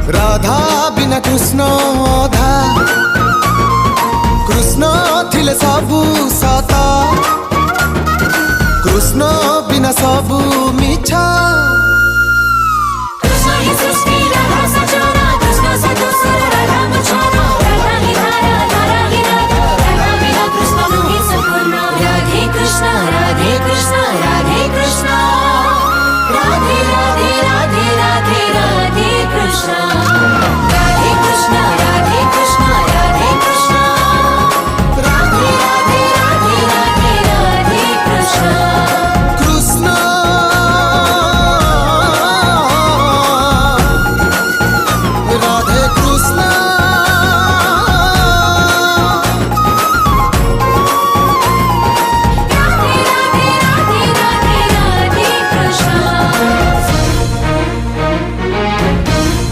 राधा बिना कृष्ण अधा कृष्ण थिले सबु सता कृष्ण बिना सबु मिछा।